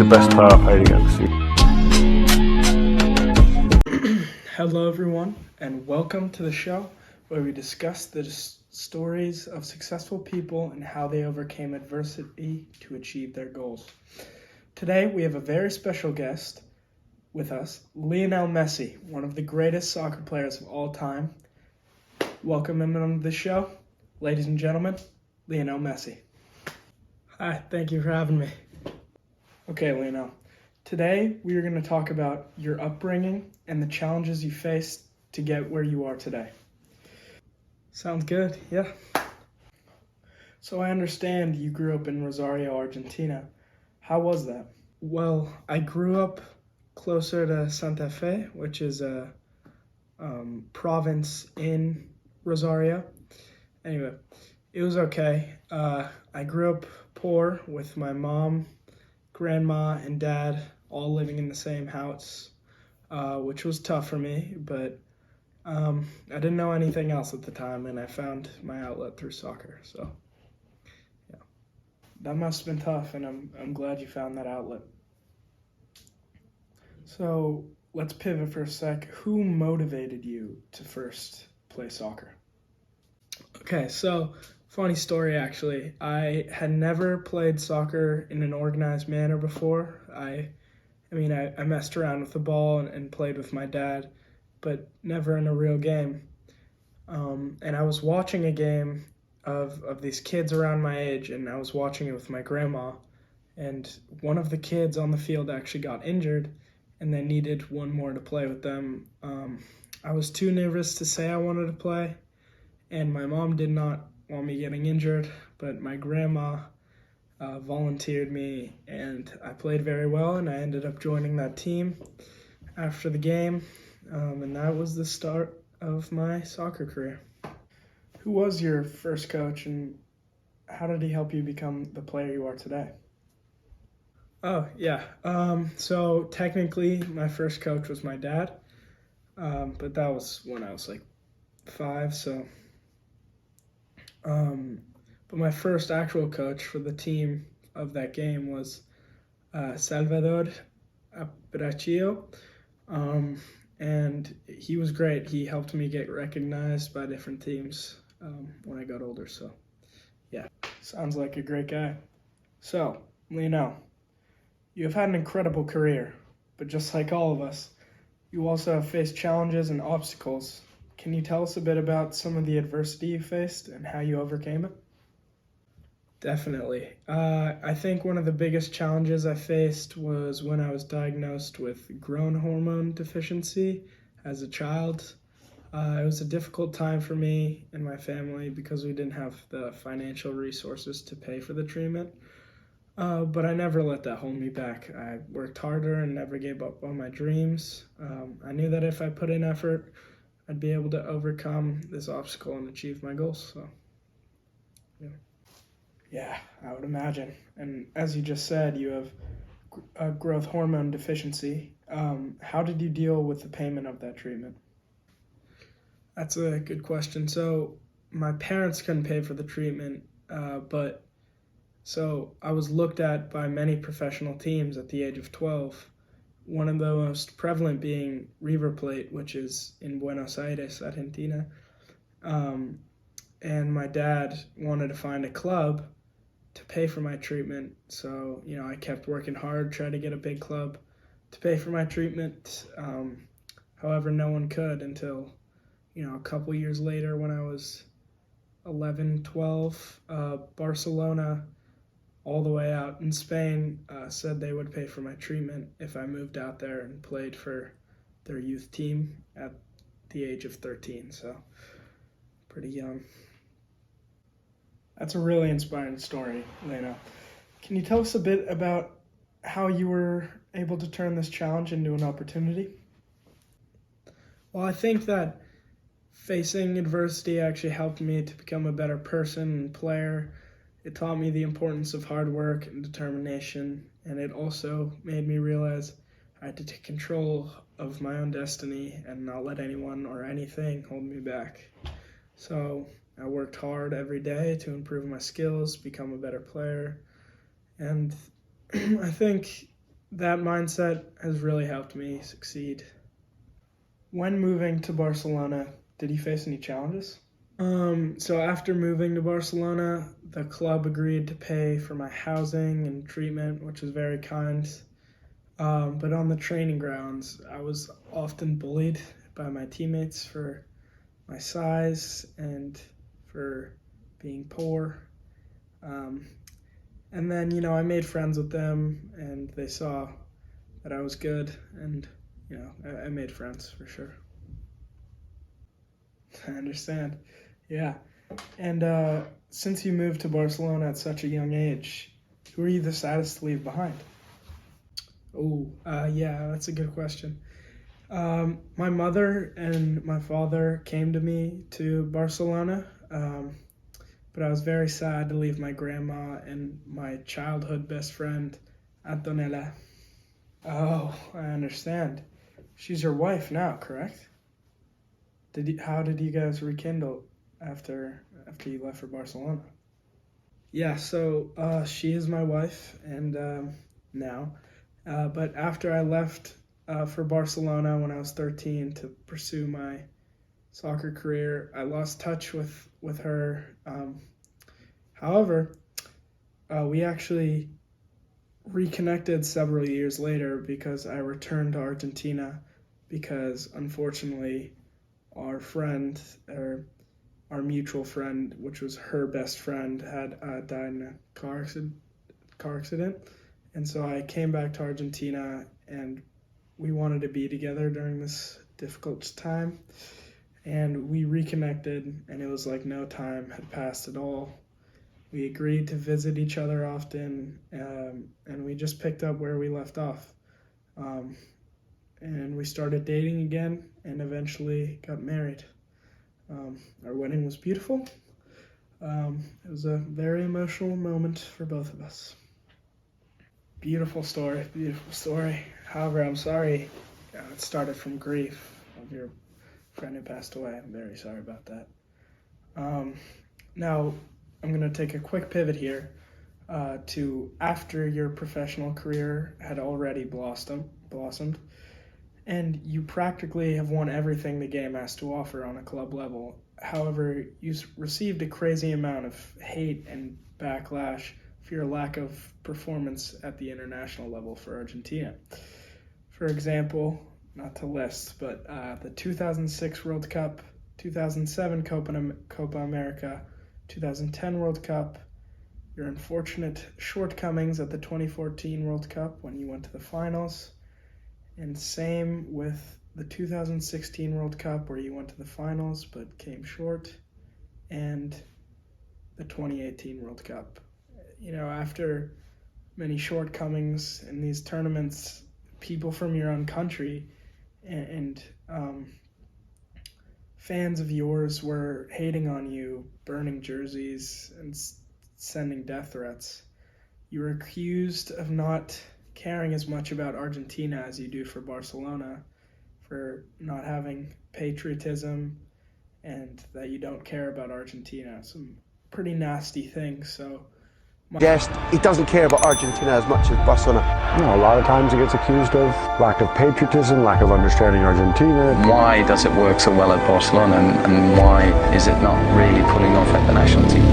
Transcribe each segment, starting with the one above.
the best player I played against? Hello everyone, and welcome to the show where we discuss the stories of successful people and how they overcame adversity to achieve their goals. Today we have a very special guest with us, Lionel Messi, one of the greatest soccer players of all time. Welcome him on the show. Ladies and gentlemen, Lionel Messi. Hi, thank you for having me. Okay, Lionel. Today, we are going to talk about your upbringing and the challenges you faced to get where you are today. Sounds good, yeah. So I understand you grew up in Rosario, Argentina. How was that? Well, I grew up closer to Santa Fe, which is a province in Rosario. Anyway, it was okay. I grew up poor with my mom, grandma, and dad all living in the same house, which was tough for me, but I didn't know anything else at the time, and I found my outlet through soccer. So, yeah, that must have been tough, and I'm glad you found that outlet. So let's pivot for a sec. Who motivated you to first play soccer? Okay, so funny story actually. I had never played soccer in an organized manner before. I messed around with the ball and played with my dad, but never in a real game. And I was watching a game of these kids around my age, and I was watching it with my grandma, and one of the kids on the field actually got injured, and they needed one more to play with them. I was too nervous to say I wanted to play, and my mom did not want me getting injured, but my grandma volunteered me, and I played very well, and I ended up joining that team after the game, and that was the start of my soccer career. Who was your first coach, and how did he help you become the player you are today? Oh, yeah. So technically, my first coach was my dad, but that was when I was like 5, so... But my first actual coach for the team of that game was Salvador Aparicio, and he was great. He helped me get recognized by different teams when I got older, so yeah, sounds like a great guy. So, Lionel, you have had an incredible career, but just like all of us, you also have faced challenges and obstacles. Can you tell us a bit about some of the adversity you faced and how you overcame it? Definitely. I think one of the biggest challenges I faced was when I was diagnosed with growth hormone deficiency as a child. It was a difficult time for me and my family because we didn't have the financial resources to pay for the treatment. But I never let that hold me back. I worked harder and never gave up on my dreams. I knew that if I put in effort, I'd be able to overcome this obstacle and achieve my goals. So, yeah, I would imagine. And as you just said, you have a growth hormone deficiency. How did you deal with the payment of that treatment? That's a good question. So my parents couldn't pay for the treatment, but so I was looked at by many professional teams at the age of 12. One of the most prevalent being River Plate, which is in Buenos Aires, Argentina. And my dad wanted to find a club to pay for my treatment. So, I kept working hard, tried to get a big club to pay for my treatment. However, no one could until, a couple years later when I was 11, 12, Barcelona, all the way out in Spain, said they would pay for my treatment if I moved out there and played for their youth team at the age of 13, so pretty young. That's a really inspiring story, Lena. Can you tell us a bit about how you were able to turn this challenge into an opportunity? Well, I think that facing adversity actually helped me to become a better person and player. It taught me the importance of hard work and determination, and it also made me realize I had to take control of my own destiny and not let anyone or anything hold me back. So I worked hard every day to improve my skills, become a better player, and I think that mindset has really helped me succeed. When moving to Barcelona, did you face any challenges? So after moving to Barcelona, the club agreed to pay for my housing and treatment, which was very kind. But on the training grounds, I was often bullied by my teammates for my size and for being poor. And then, I made friends with them, and they saw that I was good, and, I made friends for sure. I understand. Yeah. And since you moved to Barcelona at such a young age, who are you the saddest to leave behind? Oh, yeah, that's a good question. My mother and my father came to me to Barcelona, but I was very sad to leave my grandma and my childhood best friend, Antonella. Oh, I understand. She's your wife now, correct? How did you guys rekindle after you left for Barcelona? Yeah, so she is my wife, and now. But after I left for Barcelona when I was 13 to pursue my soccer career, I lost touch with her. However, we actually reconnected several years later because I returned to Argentina because unfortunately our friend, or our mutual friend, which was her best friend, had died in a car accident. And so I came back to Argentina, and we wanted to be together during this difficult time. And we reconnected, and it was like no time had passed at all. We agreed to visit each other often, and we just picked up where we left off. And we started dating again, and eventually got married. Our wedding was beautiful. It was a very emotional moment for both of us. Beautiful story, beautiful story. However, I'm sorry it started from grief of your friend who passed away. I'm very sorry about that. Now, I'm going to take a quick pivot here to after your professional career had already blossomed, and you practically have won everything the game has to offer on a club level. However, you received a crazy amount of hate and backlash for your lack of performance at the international level for Argentina. For example, not to list, but the 2006 World Cup, 2007 Copa America, 2010 World Cup, your unfortunate shortcomings at the 2014 World Cup when you went to the finals, and same with the 2016 World Cup where you went to the finals but came short, and the 2018 World Cup. After many shortcomings in these tournaments, people from your own country and fans of yours were hating on you, burning jerseys, and sending death threats. You were accused of not caring as much about Argentina as you do for Barcelona, for not having patriotism, and that you don't care about Argentina. Some pretty nasty things. So he doesn't care about Argentina as much as Barcelona. A lot of times he gets accused of lack of patriotism, lack of understanding Argentina. Why does it work so well at Barcelona, and why is it not really pulling off at the national team?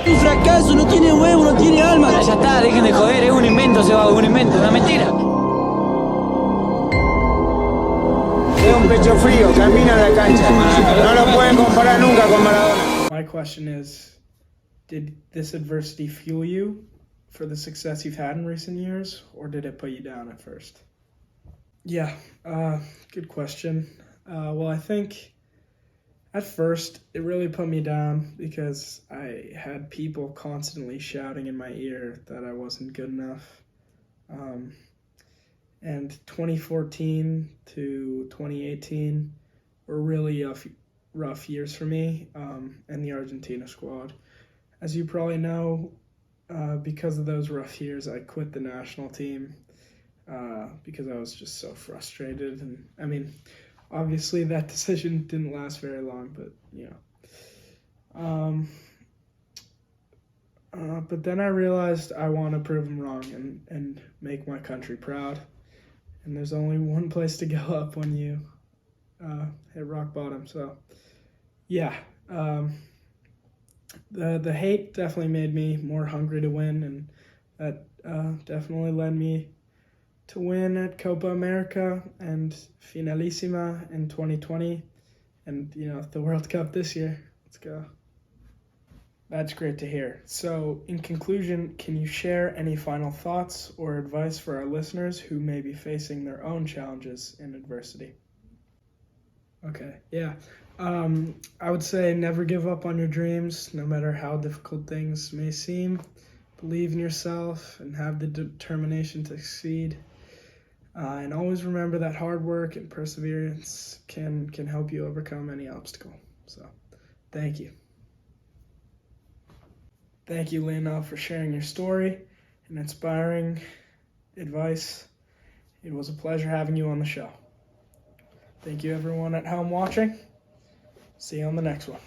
Un fracaso, no tiene huevo, no tiene alma. Ya está, dejen de joder, es un invento, se va, un invento, una mentira. Es un pecho frío, camina a la cancha. No lo pueden comparar nunca con Maradona. My question is, did this adversity fuel you for the success you've had in recent years, or did it put you down at first? Yeah, good question. Well, I think at first it really put me down because I had people constantly shouting in my ear that I wasn't good enough. And 2014 to 2018 were really rough years for me and the Argentina squad. As you probably know, because of those rough years, I quit the national team because I was just so frustrated. And I mean, obviously that decision didn't last very long, but But then I realized I want to prove them wrong and make my country proud. And there's only one place to go up when you hit rock bottom. So, yeah. The hate definitely made me more hungry to win, and that definitely led me to win at Copa America and Finalissima in 2020, and the World Cup this year. Let's go. That's great to hear. So, in conclusion, can you share any final thoughts or advice for our listeners who may be facing their own challenges in adversity? Okay, yeah. I would say never give up on your dreams, no matter how difficult things may seem. Believe in yourself and have the determination to succeed. And always remember that hard work and perseverance can help you overcome any obstacle. So, thank you. Thank you, Lionel, for sharing your story and inspiring advice. It was a pleasure having you on the show. Thank you, everyone at home watching. See you on the next one.